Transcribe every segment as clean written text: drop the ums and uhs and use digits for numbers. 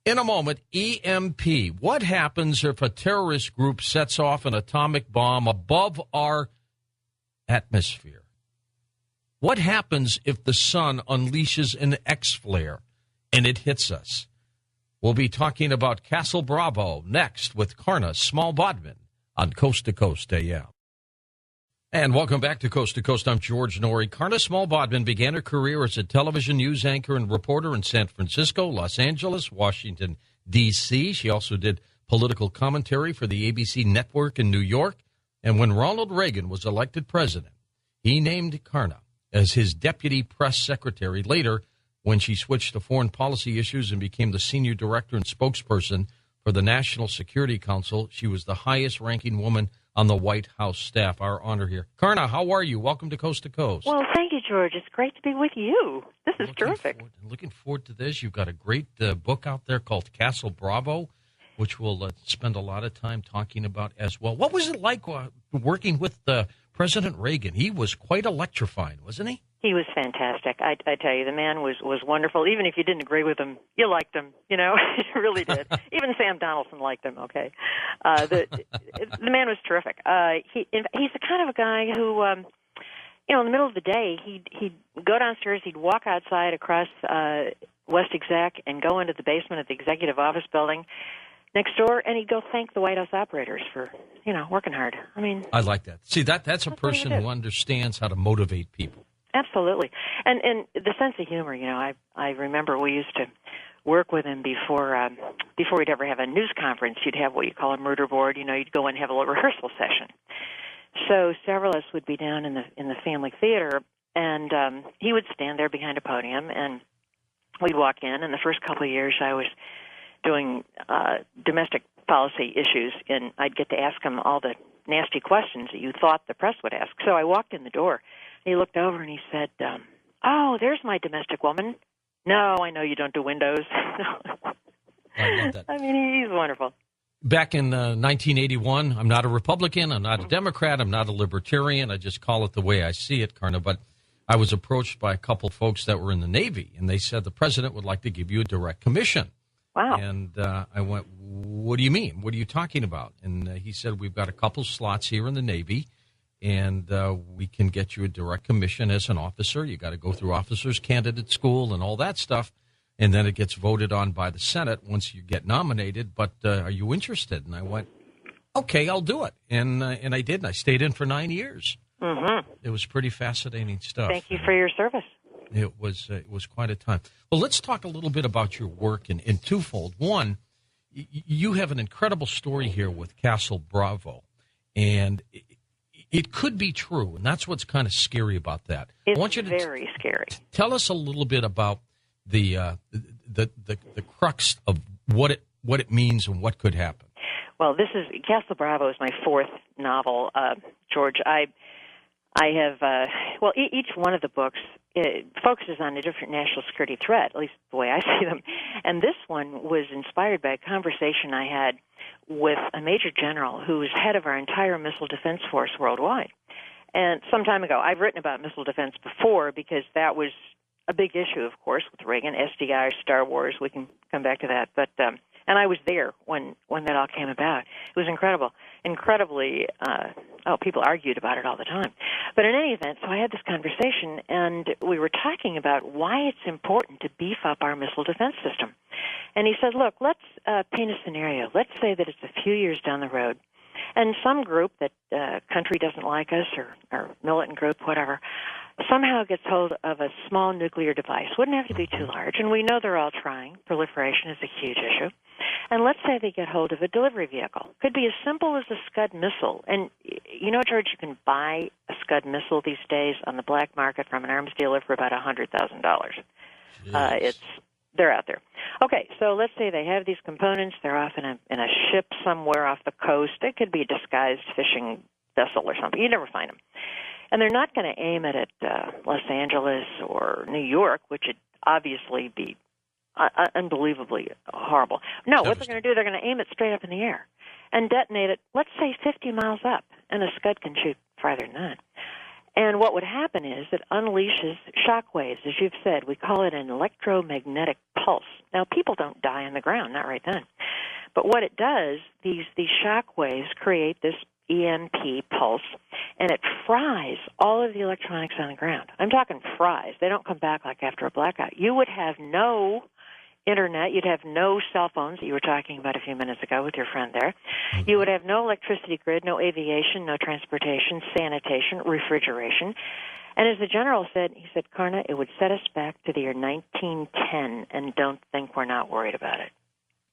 In a moment, EMP. What happens if a terrorist group sets off an atomic bomb above our atmosphere? What happens if the sun unleashes an X-flare and it hits us? We'll be talking about Castle Bravo next with Karna Small-Bodman on Coast to Coast AM. And welcome back to Coast to Coast. I'm George Norrie. Karna Small-Bodman began her career as a television news anchor and reporter in San Francisco, Los Angeles, Washington, D.C. She also did political commentary for the ABC network in New York. And when Ronald Reagan was elected president, he named Karna as his deputy press secretary. Later, when she switched to foreign policy issues and became the senior director and spokesperson for the National Security Council, she was the highest-ranking woman on the White House staff. Our honor here. Karna, how are you? Welcome to Coast to Coast. Well, thank you, George. It's great to be with you. This is terrific. Looking forward to this. You've got a great book out there called Castle Bravo, which we'll spend a lot of time talking about as well. What was it like working with President Reagan? He was quite electrifying, wasn't he? He was fantastic. I tell you, the man was wonderful. Even if you didn't agree with him, you liked him. You know, you really did. Even Sam Donaldson liked him. Okay, the man was terrific. He's the kind of a guy who, in the middle of the day, he'd go downstairs, he'd walk outside across West Exec and go into the basement of the executive office building next door, and he'd go thank the White House operators for, working hard. I mean, I like that. See, that's a person who understands how to motivate people. Absolutely. And the sense of humor, I remember we used to work with him before we'd ever have a news conference. You'd have what you call a murder board. You'd go and have a little rehearsal session. So several of us would be down in the family theater, and he would stand there behind a podium, and we'd walk in. And the first couple of years I was doing domestic policy issues, and I'd get to ask him all the nasty questions that you thought the press would ask. So I walked in the door. He looked over and he said, "Oh, there's my domestic woman. No, I know you don't do windows." I love that. I mean, he's wonderful. Back in 1981, I'm not a Republican, I'm not a Democrat, I'm not a Libertarian. I just call it the way I see it, Karna. But I was approached by a couple of folks that were in the Navy, and they said the president would like to give you a direct commission. Wow. And I went, "What do you mean? What are you talking about?" And he said, "We've got a couple slots here in the Navy, and we can get you a direct commission as an officer. You got to go through officers candidate school and all that stuff, and then it gets voted on by the Senate once you get nominated. But are you interested?" And I went, "Okay, I'll do it." And I did. And I stayed in for 9 years. Mm-hmm. It was pretty fascinating stuff. Thank you for your service. It was quite a time. Well, let's talk a little bit about your work in twofold. One, you have an incredible story here with Castle Bravo, and it could be true, and that's what's kind of scary about that. It's I want you to very scary. Tell us a little bit about the crux of what it means and what could happen. Well, Castle Bravo is my fourth novel, George. I have each one of the books focuses on a different national security threat, at least the way I see them. And this one was inspired by a conversation I had with a major general who was head of our entire missile defense force worldwide. And some time ago, I've written about missile defense before because that was a big issue, of course, with Reagan, SDI, Star Wars. We can come back to that. But and I was there when that all came about. It was incredibly. People argued about it all the time. But in any event, so I had this conversation, and we were talking about why it's important to beef up our missile defense system. And he said, "Look, let's paint a scenario. Let's say that it's a few years down the road, and some group that country doesn't like us or militant group, whatever, somehow gets hold of a small nuclear device. Wouldn't have to be too large, and we know they're all trying. Proliferation is a huge issue. And let's say they get hold of a delivery vehicle. Could be as simple as a Scud missile. And, George, you can buy a Scud missile these days on the black market from an arms dealer for about $100,000. They're out there. Okay, so let's say they have these components. They're off in a ship somewhere off the coast. It could be a disguised fishing vessel or something. You never find them. And they're not going to aim it at Los Angeles or New York, which would obviously be unbelievably horrible. No, what they're going to do, they're going to aim it straight up in the air and detonate it, let's say 50 miles up, and a Scud can shoot farther than that. And what would happen is it unleashes shock waves, as you've said. We call it an electromagnetic pulse. Now, people don't die on the ground, not right then. But what it does, these shock waves create this EMP pulse, and it fries all of the electronics on the ground. I'm talking fries. They don't come back like after a blackout. You would have no internet. You'd have no cell phones that you were talking about a few minutes ago with your friend there. You would have no electricity grid, no aviation, no transportation, sanitation, refrigeration. And as the general said, he said, Karna, it would set us back to the year 1910, and don't think we're not worried about it.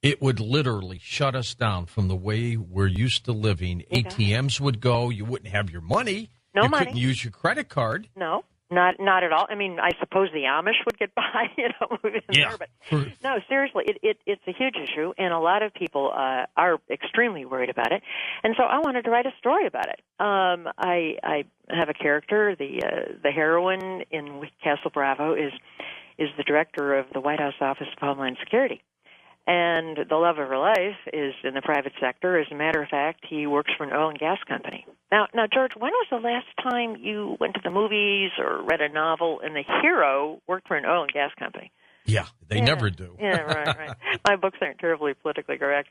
It would literally shut us down from the way we're used to living. ATMs would go. You wouldn't have your money. No you money. Couldn't use your credit card. No. Not at all. I mean, I suppose the Amish would get by, moving Yeah. there, but no, seriously, it's a huge issue, and a lot of people are extremely worried about it. And so I wanted to write a story about it. I have a character, the heroine in Castle Bravo is the director of the White House Office of Homeland Security. And the love of her life is in the private sector. As a matter of fact, he works for an oil and gas company. Now, George, when was the last time you went to the movies or read a novel and the hero worked for an oil and gas company? Yeah, they never do. Yeah, right. My books aren't terribly politically correct.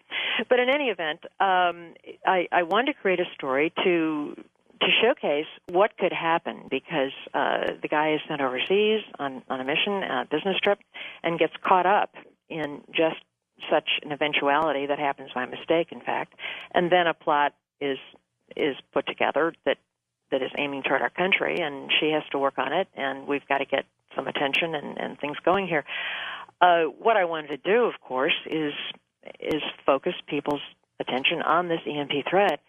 But in any event, I wanted to create a story to showcase what could happen because the guy is sent overseas on a mission, a business trip, and gets caught up in just such an eventuality that happens by mistake, in fact, and then a plot is put together that is aiming toward our country, and she has to work on it, and we've got to get some attention and things going here. What I wanted to do, of course, is focus people's attention on this EMP threat,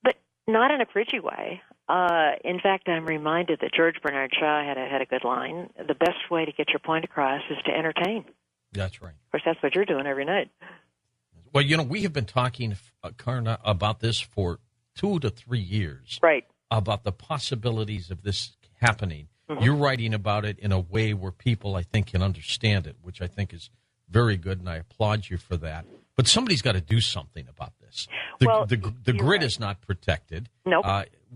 but not in a preachy way. In fact, I'm reminded that George Bernard Shaw had a good line. The best way to get your point across is to entertain. That's right. Of course, that's what you're doing every night. Well, we have been talking, Karna, about this for 2 to 3 years. Right. About the possibilities of this happening. Mm-hmm. You're writing about it in a way where people, I think, can understand it, which I think is very good, and I applaud you for that. But somebody's got to do something about this. The grid right. is not protected. Nope.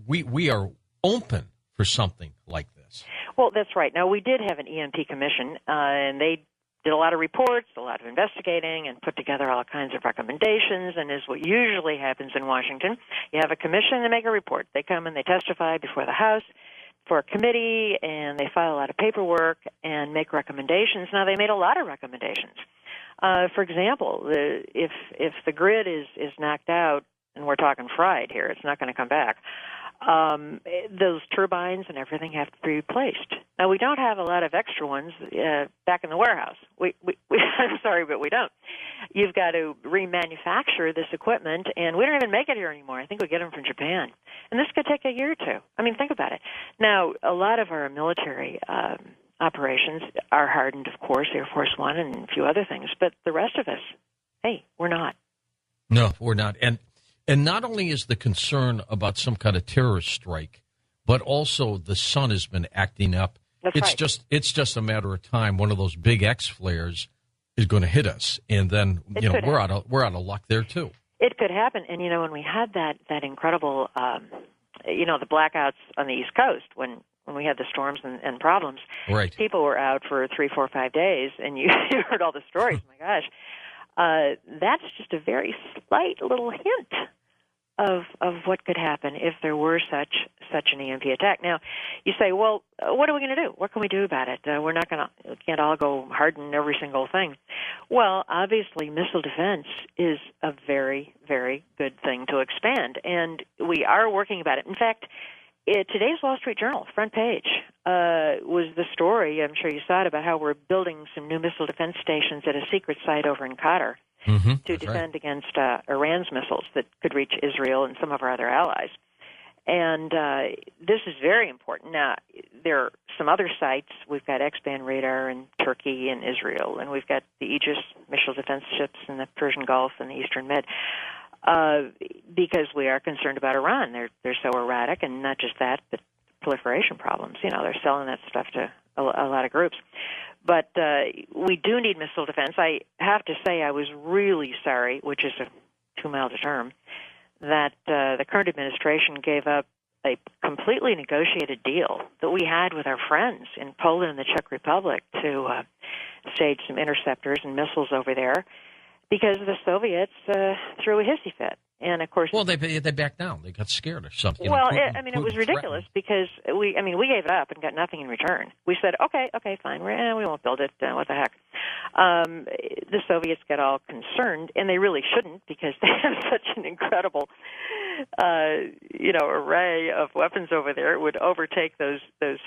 We are open for something like this. Well, that's right. Now, we did have an EMP commission, and they did a lot of reports, a lot of investigating, and put together all kinds of recommendations, and is what usually happens in Washington. You have a commission and make a report. They come and they testify before the House for a committee, and they file a lot of paperwork and make recommendations. Now, they made a lot of recommendations. For example, if the grid is knocked out, and we're talking fried here, it's not going to come back, those turbines and everything have to be replaced. Now, we don't have a lot of extra ones back in the warehouse. We I'm sorry, but we don't. You've got to remanufacture this equipment, and we don't even make it here anymore. I think we get them from Japan. And this could take a year or two. I mean, think about it. Now, a lot of our military operations are hardened, of course, Air Force One and a few other things, but the rest of us, hey, we're not. No, we're not. And not only is the concern about some kind of terrorist strike, but also the sun has been acting up. That's right. It's just a matter of time. One of those big X flares is going to hit us, and then we're out of luck there too. It could happen, and when we had that incredible, the blackouts on the East Coast when we had the storms and problems, right? People were out for 3, 4, 5 days, and you heard all the stories. My gosh. That's just a very slight little hint of what could happen if there were such an EMP attack. Now, you say, well, what are we going to do? What can we do about it? Can't all go harden every single thing. Well, obviously, missile defense is a very, very good thing to expand, and we are working about it. In fact, today's Wall Street Journal, front page, was the story, I'm sure you saw it, about how we're building some new missile defense stations at a secret site over in Qatar to defend against Iran's missiles that could reach Israel and some of our other allies. And this is very important. Now, there are some other sites. We've got X-band radar in Turkey and Israel, and we've got the Aegis missile defense ships in the Persian Gulf and the Eastern Med. Because we are concerned about Iran. They're so erratic, and not just that, but proliferation problems. They're selling that stuff to a lot of groups. But we do need missile defense. I have to say I was really sorry, which is too mild a term, that the current administration gave up a completely negotiated deal that we had with our friends in Poland and the Czech Republic to stage some interceptors and missiles over there because the Soviets threw a hissy fit. And of course, well, they backed down. They got scared or something. Well, it was ridiculous because we gave it up and got nothing in return. We said, okay, fine, we won't build it. What the heck? The Soviets got all concerned, and they really shouldn't because they have such an incredible, array of weapons over there. It would overtake those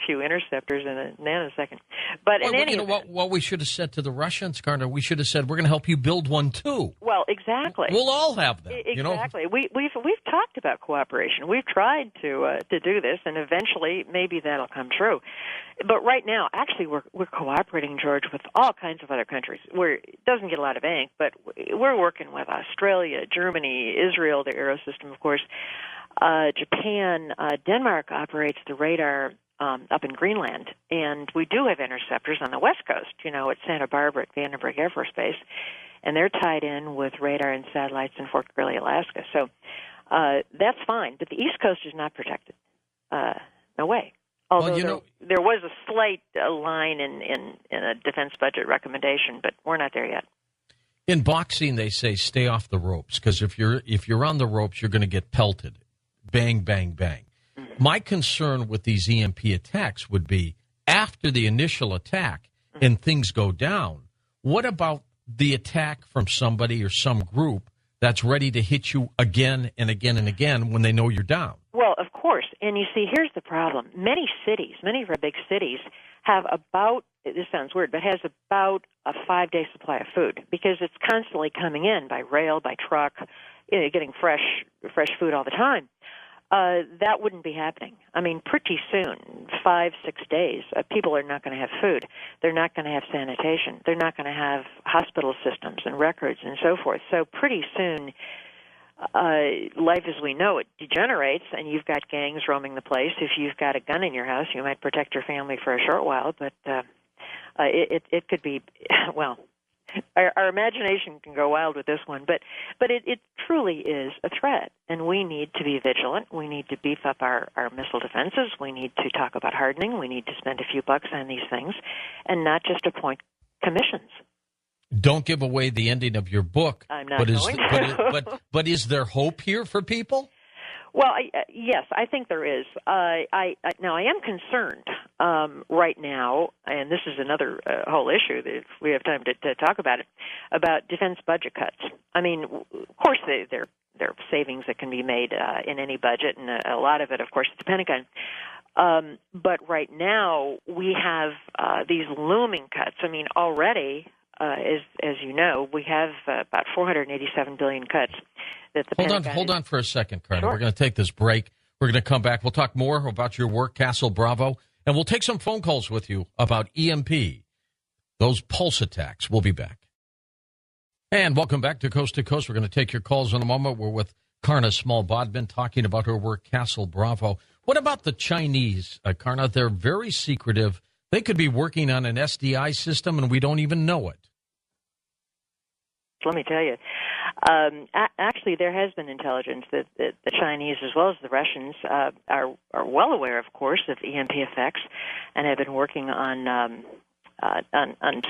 few interceptors in a nanosecond. But in any event, what we should have said to the Russians, Karna, we should have said we're going to help you build one too. Well, exactly. We'll all have them. Exactly. We've talked about cooperation. We've tried to do this, and eventually maybe that'll come true. But right now, actually, we're cooperating, George, with all kinds of other countries. It doesn't get a lot of ink, but we're working with Australia, Germany, Israel, the Aero system, of course, Japan. Denmark operates the radar up in Greenland, and we do have interceptors on the West Coast, at Santa Barbara at Vandenberg Air Force Base, and they're tied in with radar and satellites in Fort Greely, Alaska. So that's fine, but the East Coast is not protected. No way. Although there was a slight line in a defense budget recommendation, but we're not there yet. In boxing, they say stay off the ropes because if you're on the ropes, you're going to get pelted. Bang, bang, bang. Mm-hmm. My concern with these EMP attacks would be after the initial attack and things go down, what about the attack from somebody or some group that's ready to hit you again and again and again when they know you're down? Well, of course. And you see, here's the problem. Many of our big cities have about, this sounds weird, but has about a 5-day supply of food because it's constantly coming in by rail, by truck, getting fresh food all the time. That wouldn't be happening. I mean, pretty soon, 5-6 days, people are not going to have food. They're not going to have sanitation. They're not going to have hospital systems and records and so forth. So pretty soon, life as we know it degenerates, and you've got gangs roaming the place. If you've got a gun in your house, you might protect your family for a short while, but it could be, well, our imagination can go wild with this one, but it truly is a threat, and we need to be vigilant. We need to beef up our missile defenses. We need to talk about hardening. We need to spend a few bucks on these things and not just appoint commissions. Don't give away the ending of your book. I'm not going to. But is there hope here for people? Well, yes, I think there is. Now, I am concerned right now, and this is another whole issue that if we have time to talk about it, about defense budget cuts. I mean, of course, there are savings that can be made in any budget, and a lot of it, of course, is the Pentagon. But right now, we have these looming cuts. I mean, already, as you know, we have about $487 billion cuts. Hold on for a second, Carter. Sure. We're going to take this break. We're going to come back. We'll talk more about your work, Castle Bravo, and we'll take some phone calls with you about EMP, those pulse attacks. We'll be back. And welcome back to Coast. We're going to take your calls in a moment. We're with Karna Small-Bodman talking about her work, Castle Bravo. What about the Chinese, Karna? They're very secretive. They could be working on an SDI system, and we don't even know it. Let me tell you. Actually, there has been intelligence that the Chinese, as well as the Russians, are well aware, of course, of EMP effects, and have been working on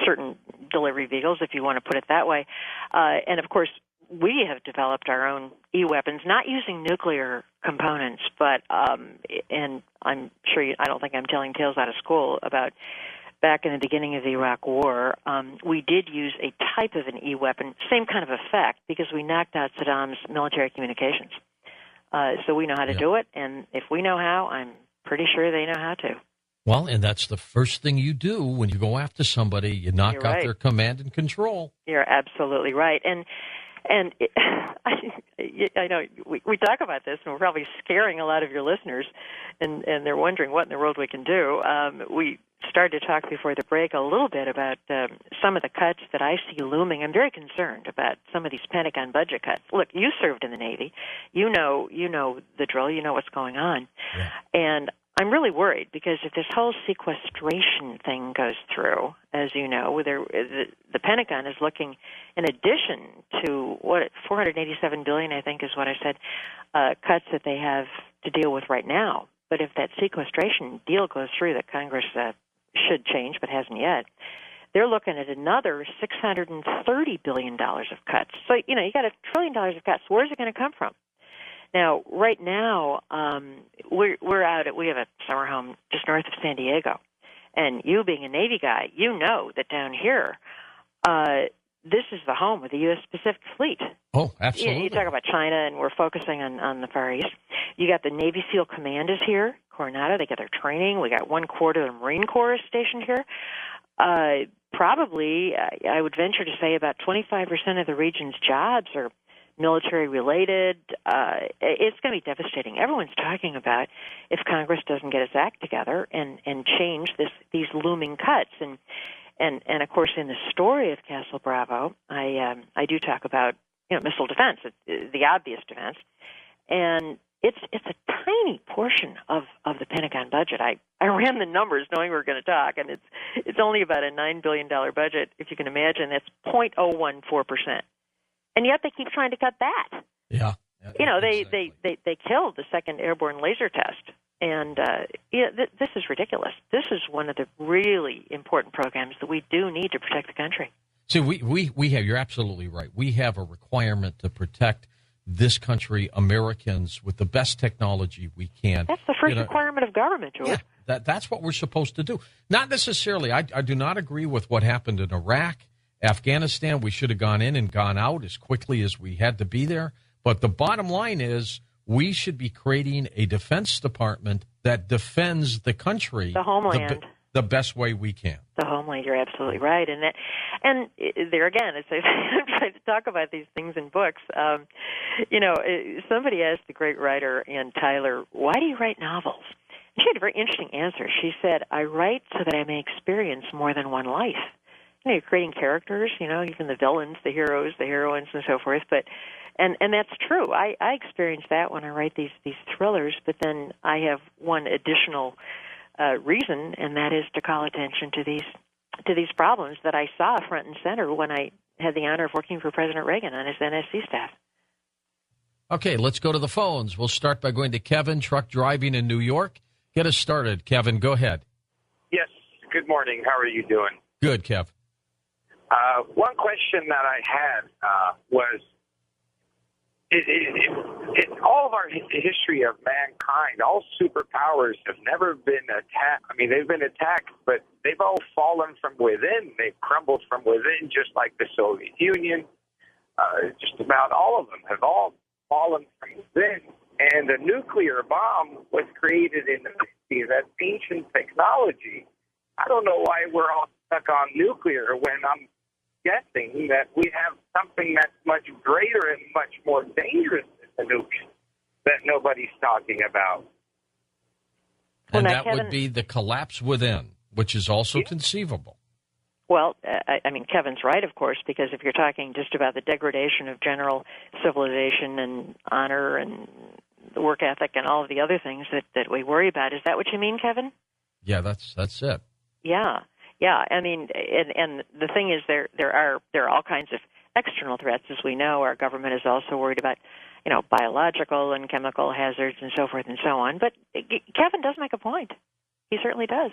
certain delivery vehicles, if you want to put it that way. And of course, we have developed our own e-weapons, not using nuclear components, but and I'm sure I don't think I'm telling tales out of school about. Back in the beginning of the Iraq War, we did use a type of an e-weapon, same kind of effect, because we knocked out Saddam's military communications. So we know how to do it, and if we know how, I'm pretty sure they know how to. Well, and that's the first thing you do when you go after somebody. You knock out their command and control. You're absolutely right. And I know we talk about this, and we're probably scaring a lot of your listeners, and they're wondering what in the world we can do. We started to talk before the break a little bit about some of the cuts that I see looming. I'm very concerned about some of these Pentagon budget cuts. Look, you served in the Navy. You know the drill. You know what's going on. Yeah. And I'm really worried because if this whole sequestration thing goes through, as you know, the Pentagon is looking, in addition to $487 billion, I think is what I said, cuts that they have to deal with right now. But if that sequestration deal goes through that Congress should change but hasn't yet, they're looking at another $630 billion of cuts. So, you got $1 trillion of cuts. Where's it going to come from? Now, right now, we have a summer home just north of San Diego. And you being a Navy guy, you know that down here, this is the home of the U.S. Pacific Fleet. Oh, absolutely. You talk about China, and we're focusing on the Far East. You got the Navy SEAL Command is here, Coronado. They get their training. We got 1/4 of the Marine Corps is stationed here. Probably, I would venture to say about 25% of the region's jobs are military-related. It's going to be devastating. Everyone's talking about if Congress doesn't get its act together and change these looming cuts. And of course, in the story of Castle Bravo, I do talk about missile defense, the obvious defense, and it's a tiny portion of the Pentagon budget. I ran the numbers knowing we were going to talk, and it's only about a $9 billion budget, if you can imagine. That's 0.014%, and yet they keep trying to cut that. Yeah. Exactly. They killed the second airborne laser test. And this is ridiculous. This is one of the really important programs that we do need to protect the country. See, we have, you're absolutely right. We have a requirement to protect this country, Americans, with the best technology we can. That's the first requirement of government, George. Yeah, that's what we're supposed to do. Not necessarily. I do not agree with what happened in Iraq, Afghanistan. We should have gone in and gone out as quickly as we had to be there. But the bottom line is, we should be creating a Defense Department that defends the country, the homeland, the best way we can. The homeland, you're absolutely right. And there again, as I'm trying to talk about these things in books, somebody asked the great writer Ann Tyler, why do you write novels? And she had a very interesting answer. She said, I write so that I may experience more than one life. You're creating characters, even the villains, the heroes, the heroines, and so forth, but And that's true. I experience that when I write these thrillers, but then I have one additional reason, and that is to call attention to these problems that I saw front and center when I had the honor of working for President Reagan on his NSC staff. Okay, let's go to the phones. We'll start by going to Kevin, truck driving in New York. Get us started. Kevin, go ahead. Yes, good morning. How are you doing? Good, Kev. One question that I had was, in all of our history of mankind, all superpowers have never been attacked. I mean, they've been attacked, but they've all fallen from within. They've crumbled from within, just like the Soviet Union. Just about all of them have all fallen from within. And the nuclear bomb was created in the 60s. That's ancient technology. I don't know why we're all stuck on nuclear when I'm guessing that we have something that's much greater and much more dangerous than the nukes that nobody's talking about. And that would be the collapse within, which is also conceivable. Well, I mean, Kevin's right, of course, because if you're talking just about the degradation of general civilization and honor and the work ethic and all of the other things that we worry about, is that what you mean, Kevin? Yeah, that's it. Yeah. Yeah, I mean, and the thing is, there are all kinds of external threats, as we know. Our government is also worried about, biological and chemical hazards and so forth and so on. But Kevin does make a point. He certainly does.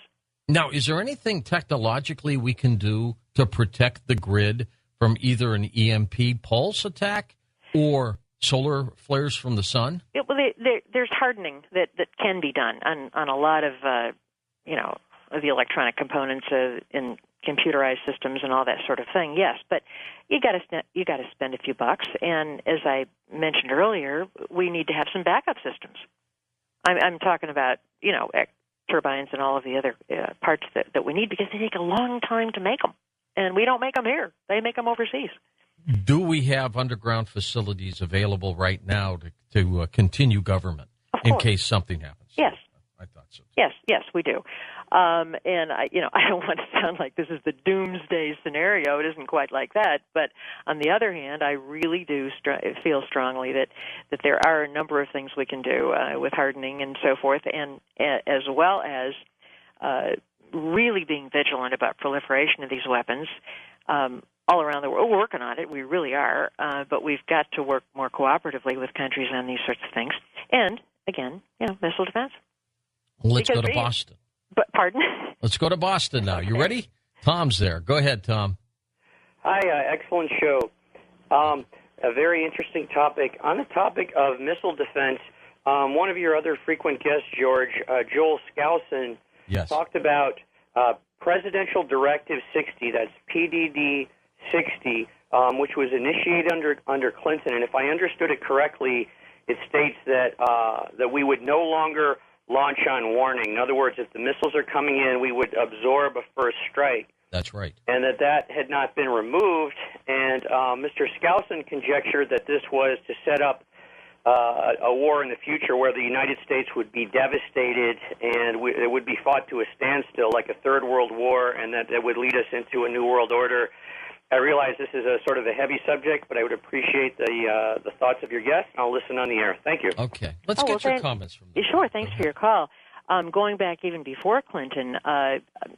Now, is there anything technologically we can do to protect the grid from either an EMP pulse attack or solar flares from the sun? There's hardening that can be done on a lot of, of the electronic components in computerized systems and all that sort of thing. Yes, but you got to spend a few bucks. And as I mentioned earlier, we need to have some backup systems. I'm talking about turbines and all of the other parts that we need, because they take a long time to make them, and we don't make them here. They make them overseas. Do we have underground facilities available right now to continue government in case something happens? Yes. I thought so. Yes, we do. And I don't want to sound like this is the doomsday scenario. It isn't quite like that. But on the other hand, I really do feel strongly that there are a number of things we can do with hardening and so forth, and as well as really being vigilant about proliferation of these weapons all around the world. We're working on it. We really are. But we've got to work more cooperatively with countries on these sorts of things. And again, missile defense. Let's go to Boston. But pardon? Let's go to Boston now. You ready? Tom's there. Go ahead, Tom. Hi, excellent show. A very interesting topic. On the topic of missile defense, one of your other frequent guests, George, Joel Skousen, talked about Presidential Directive 60, that's PDD 60, which was initiated under Clinton. And if I understood it correctly, it states that we would no longer launch on warning. In other words, if the missiles are coming in, we would absorb a first strike. That's right. And that had not been removed. And Mr. Skousen conjectured that this was to set up a war in the future where the United States would be devastated and it would be fought to a standstill like a third world war, and that would lead us into a new world order. I realize this is a sort of a heavy subject, but I would appreciate the thoughts of your guests, and I'll listen on the air. Thank you. Okay. Let's get your comments from them. Sure. Thanks for your call. Going back even before Clinton,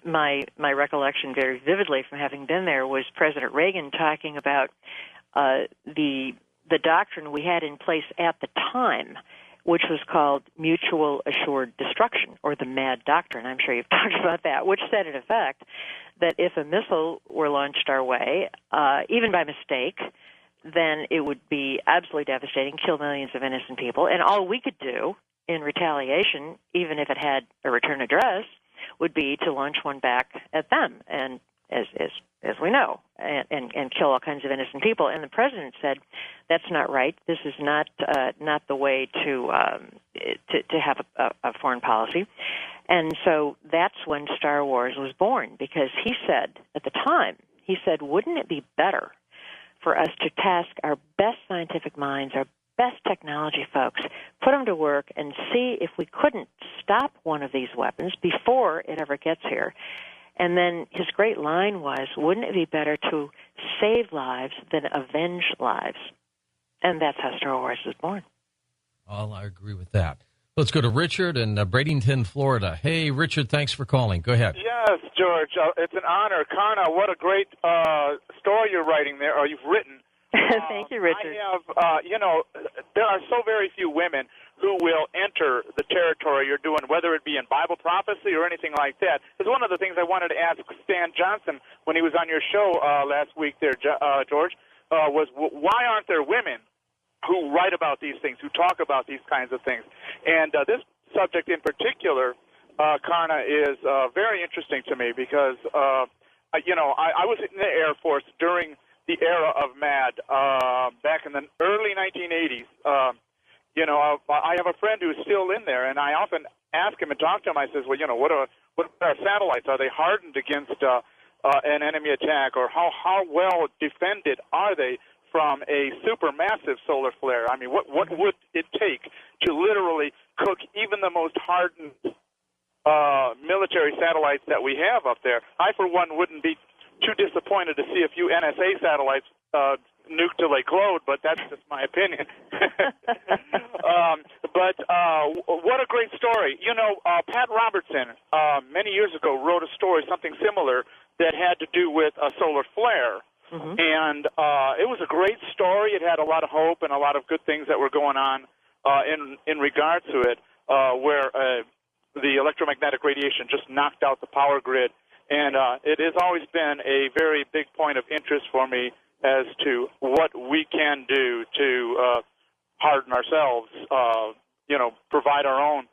my recollection very vividly from having been there was President Reagan talking about the doctrine we had in place at the time, which was called mutual assured destruction, or the MAD doctrine. I'm sure you've talked about that, which said in effect that if a missile were launched our way, even by mistake, then it would be absolutely devastating, kill millions of innocent people, and all we could do in retaliation, even if it had a return address, would be to launch one back at them, and as we know, and kill all kinds of innocent people. And the president said, "That's not right. This is not the way to have a foreign policy." And so that's when Star Wars was born, because he said at the time, wouldn't it be better for us to task our best scientific minds, our best technology folks, put them to work and see if we couldn't stop one of these weapons before it ever gets here. And then his great line was, wouldn't it be better to save lives than avenge lives? And that's how Star Wars was born. Well, I agree with that. Let's go to Richard in Bradenton, Florida. Hey, Richard, thanks for calling. Go ahead. Yes, George, it's an honor. Karna, what a great story you're writing there, or you've written. Thank you, Richard. I have, there are so very few women who will enter the territory you're doing, whether it be in Bible prophecy or anything like that. It's one of the things I wanted to ask Stan Johnson when he was on your show last week there, George, was why aren't there women who write about these things, who talk about these kinds of things? And this subject in particular, Karna, is very interesting to me because, I was in the Air Force during the era of MAD back in the early 1980s. I have a friend who's still in there, and I often ask him and talk to him. I says, well, what are our satellites? Are they hardened against an enemy attack, or how well defended are they from a supermassive solar flare? I mean, what would it take to literally cook even the most hardened military satellites that we have up there? I, for one, wouldn't be too disappointed to see a few NSA satellites nuked till they glowed, but that's just my opinion. But what a great story. Pat Robertson, many years ago, wrote a story, something similar, that had to do with a solar flare. Mm-hmm. And it was a great story. It had a lot of hope and a lot of good things that were going on in regard to it, where the electromagnetic radiation just knocked out the power grid. And it has always been a very big point of interest for me as to what we can do to harden ourselves, provide our own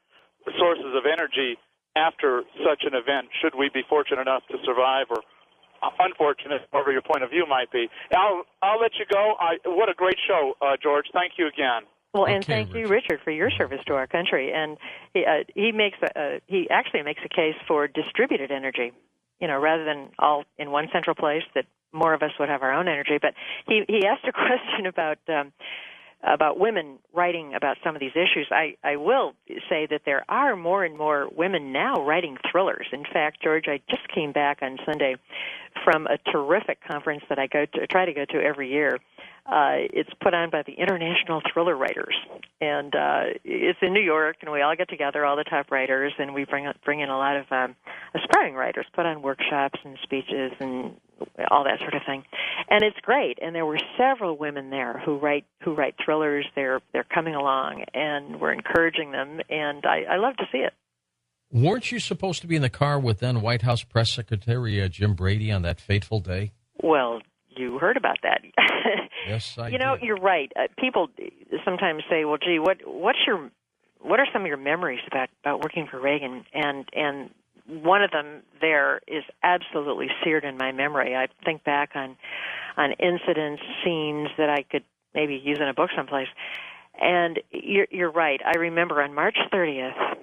sources of energy after such an event, should we be fortunate enough to survive, or unfortunate, whatever your point of view might be. I'll let you go. What a great show, George. Thank you again. Well, and thank you, Richard, for your service to our country. And he actually makes a case for distributed energy, rather than all in one central place, that more of us would have our own energy. But he asked a question about women writing about some of these issues. I will say that there are more and more women now writing thrillers. In fact, George, I just came back on Sunday from a terrific conference that I try to go to every year. It's put on by the International Thriller Writers, and it's in New York, and we all get together, all the top writers, and we bring in a lot of aspiring writers, put on workshops and speeches and all that sort of thing. And it's great. And there were several women there who write thrillers. They're coming along, and we're encouraging them, and I love to see it. Weren't you supposed to be in the car with then White House Press Secretary Jim Brady on that fateful day? Well, you heard about that. Yes, I did. You're right. People sometimes say, well, gee, what are some of your memories about working for Reagan? And one of them there is absolutely seared in my memory. I think back on incidents, scenes that I could maybe use in a book someplace. And you're right. I remember on March 30th,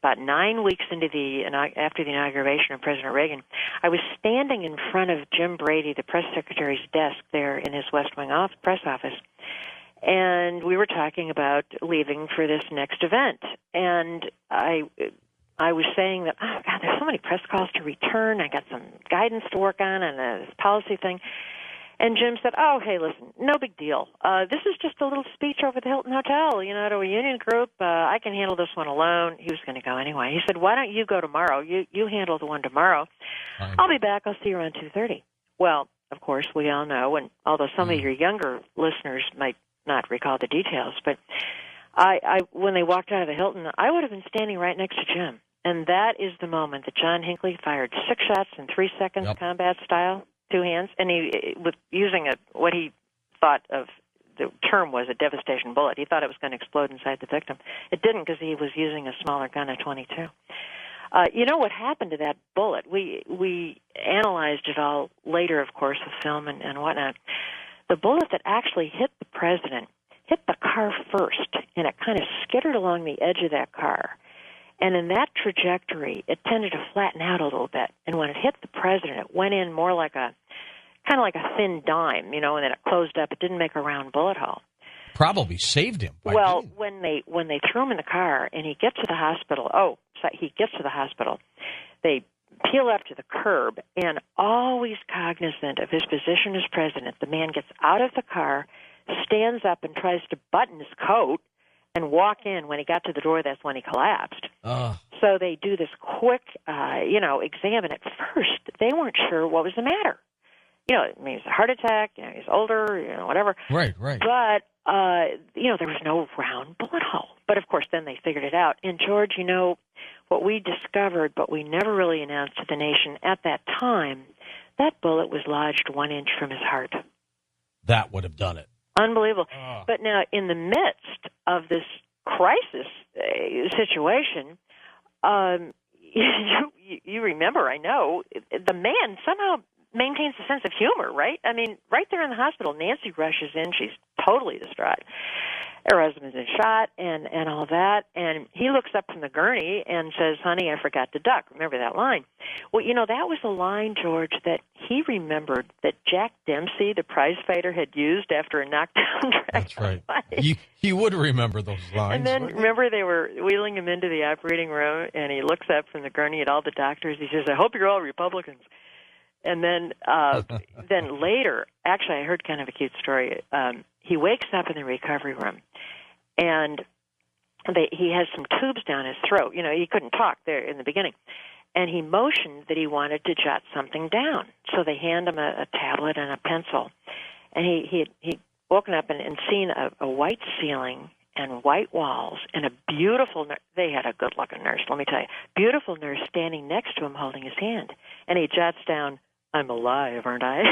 about 9 weeks after the inauguration of President Reagan, I was standing in front of Jim Brady, the press secretary's desk there in his West Wing press office, and we were talking about leaving for this next event. And I was saying that, oh, God, there's so many press calls to return. I got some guidance to work on this policy thing. And Jim said, oh, hey, listen, no big deal. This is just a little speech over the Hilton Hotel, to a union group. I can handle this one alone. He was going to go anyway. He said, why don't you go tomorrow? You handle the one tomorrow. I'll be back. I'll see you around 2:30. Well, of course, we all know, and although some of your younger listeners might not recall the details, but I when they walked out of the Hilton, I would have been standing right next to Jim. And that is the moment that John Hinckley fired 6 shots in 3 seconds, combat style. 2 hands, and he was using what he thought of the term was a devastation bullet. He thought it was going to explode inside the victim. It didn't, because he was using a smaller gun, a .22. What happened to that bullet? We analyzed it all later, of course, with film and whatnot. The bullet that actually hit the president hit the car first, and it kind of skittered along the edge of that car. And in that trajectory, it tended to flatten out a little bit. And when it hit the president, it went in more like a thin dime, and then it closed up. It didn't make a round bullet hole. Probably saved him. Well, when they threw him in the car and he gets to the hospital, they peel up to the curb, and always cognizant of his position as president, the man gets out of the car, stands up and tries to button his coat, and walk in. When he got to the door, that's when he collapsed. So they do this quick, exam, and at first they weren't sure what was the matter. Maybe it's a heart attack, he's older, whatever. Right. But, there was no round bullet hole. But, of course, then they figured it out. And, George, what we discovered, but we never really announced to the nation at that time, that bullet was lodged 1 inch from his heart. That would have done it. Unbelievable. But now, in the midst of this crisis situation, you remember, I know, the man somehow maintains a sense of humor, right? I mean, right there in the hospital, Nancy rushes in. She's totally distraught. Her husband's been shot and all that. And he looks up from the gurney and says, honey, I forgot to duck. Remember that line? Well, that was a line, George, that he remembered that Jack Dempsey, the prize fighter, had used after a knockdown drag. That's right. He would remember those lines. And then, remember, they were wheeling him into the operating room, and he looks up from the gurney at all the doctors. He says, I hope you're all Republicans. And then later, actually, I heard kind of a cute story. He wakes up in the recovery room, and he has some tubes down his throat. He couldn't talk there in the beginning. And he motioned that he wanted to jot something down. So they hand him a tablet and a pencil. And he'd woken up and seen a white ceiling and white walls and a beautiful nurse. They had a good-looking nurse, let me tell you. Beautiful nurse standing next to him holding his hand. And he jots down, I'm alive, aren't I?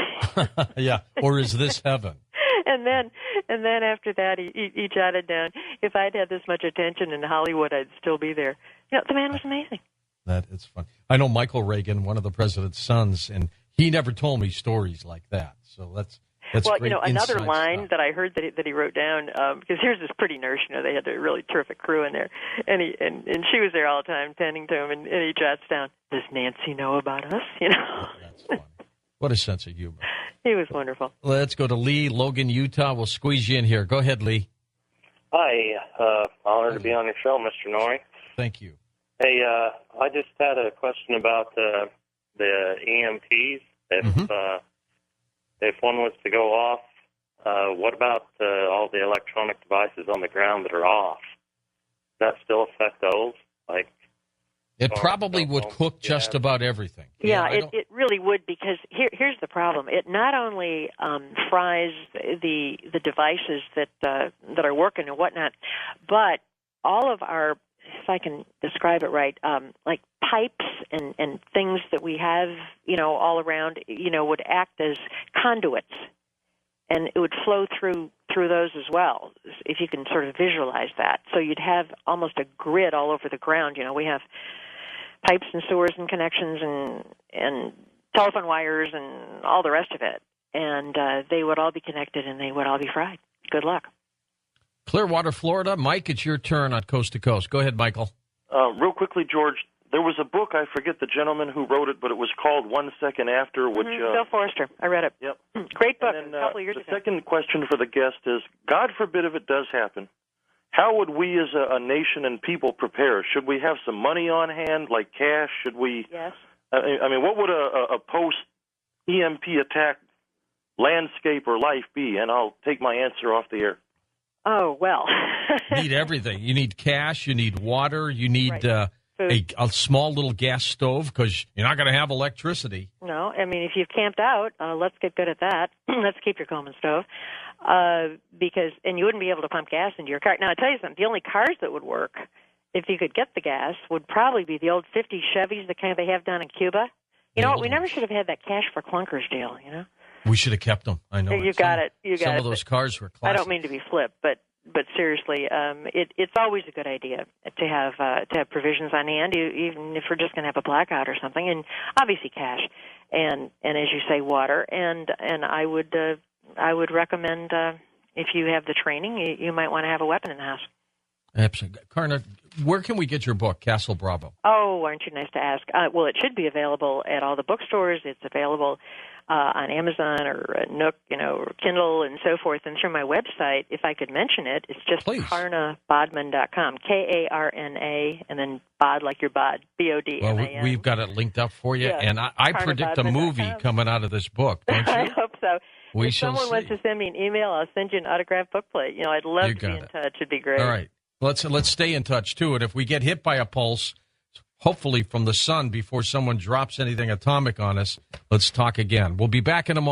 Yeah, or is this heaven? And then after that, he jotted down, if I'd had this much attention in Hollywood, I'd still be there. The man was amazing. That is fun. I know Michael Reagan, one of the president's sons, and he never told me stories like that. So that's great another line stuff that I heard that he wrote down, because here's this pretty nurse, they had a really terrific crew in there, and she was there all the time tending to him, and he jots down, does Nancy know about us? That's funny. What a sense of humor. He was wonderful. Let's go to Lee, Logan, Utah. We'll squeeze you in here. Go ahead, Lee. Hi. Honored to be on your show, Mr. Norrie. Thank you. Hey, I just had a question about the EMPs. If one was to go off, what about all the electronic devices on the ground that are off? Does that still affect those? Like It probably would cook just about everything. Yeah, it really would, because here's the problem. It not only fries the devices that are working and whatnot, but all of our, if I can describe it right, like pipes and things that we have, all around, would act as conduits, and it would flow through those as well, if you can sort of visualize that. So you'd have almost a grid all over the ground. We have pipes and sewers and connections and telephone wires and all the rest of it, and they would all be connected and they would all be fried. Good luck. Clearwater, Florida. Mike, it's your turn on Coast to Coast. Go ahead, Michael. Real quickly, George, there was a book, I forget the gentleman who wrote it, but it was called 1 Second After, which... Bill Forrester. I read it. Yep. Great book, and then, a couple of years ago. The second question for the guest is, God forbid if it does happen, how would we as a nation and people prepare? Should we have some money on hand, like cash? Should we... Yes. I mean, what would a post-EMP attack landscape or life be? And I'll take my answer off the air. Oh, well. You need everything. You need cash. You need water. You need a small little gas stove, because you're not going to have electricity. No, I mean, if you've camped out, let's get good at that. Let's keep your Coleman stove. And you wouldn't be able to pump gas into your car. Now, I'll tell you something. The only cars that would work, if you could get the gas, would probably be the old 50 Chevys, the kind they have down in Cuba. You know what? We never should have had that cash for clunkers deal, We should have kept them. I know. You got it. Some of those cars were classic. I don't mean to be flip, but seriously, it's always a good idea to have provisions on hand, even if we're just going to have a blackout or something, and obviously cash, and as you say, water, and I would recommend if you have the training, you might want to have a weapon in the house. Absolutely. Karna, where can we get your book, Castle Bravo? Oh, aren't you nice to ask? Well, it should be available at all the bookstores. It's available on Amazon or Nook, or Kindle and so forth. And through my website, if I could mention it, it's just KarnaBodman.com, Karna, and then bod like your bod, Bodman. Well, we've got it linked up for you, yeah. And I predict a movie coming out of this book, don't you? I hope so. If someone wants to send me an email, I'll send you an autographed bookplate. I'd love to be in touch. It'd be great. All right. Let's stay in touch, too. And if we get hit by a pulse, hopefully from the sun before someone drops anything atomic on us, let's talk again. We'll be back in a moment.